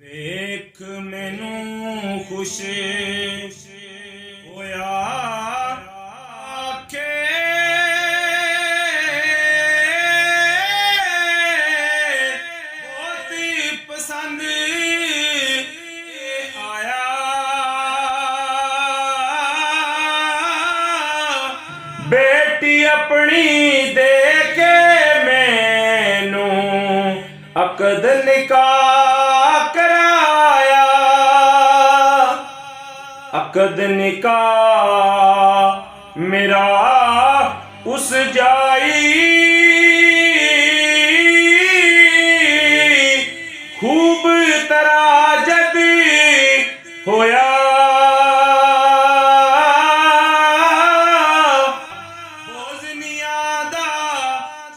ਵੇਖ ਮੈਨੂੰ ਖੁਸ਼ ਹੋਇਆ ਆਖੇ ਬਹੁਤ ਪਸੰਦ ਆਇਆ। ਬੇਟੀ ਆਪਣੀ ਦੇ ਕੇ ਮੈਨੂੰ ਅਕਦ ਨਿਕਾਹ कराया। अकद निकाह मेरा उस जाई खूब तरह जद होया। भोजनिया दा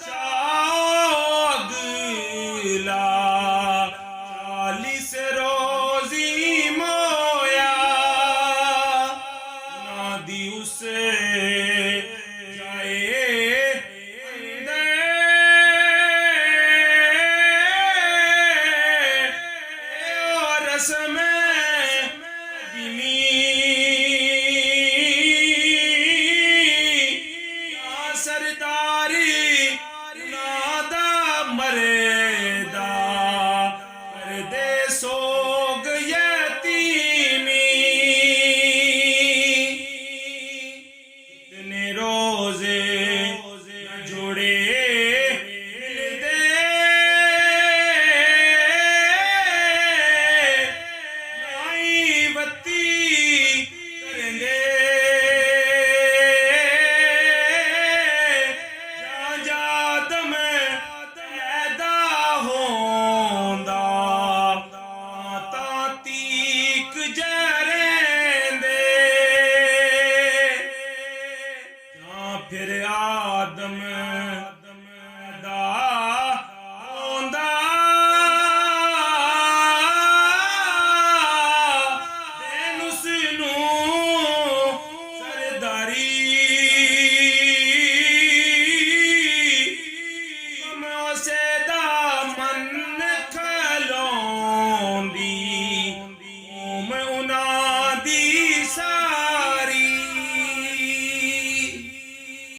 शाह अगला 40 रोजी मोया नादी उसे जाए और रस्म सरदारी नादा मरेदा सोग यतीमी इतने रोजे जोड़े दे नाई बत्ती करेंगे जात में पैदा होंदा तीक जरेंदे जां फिर आदम दा होंदा दिन उसनू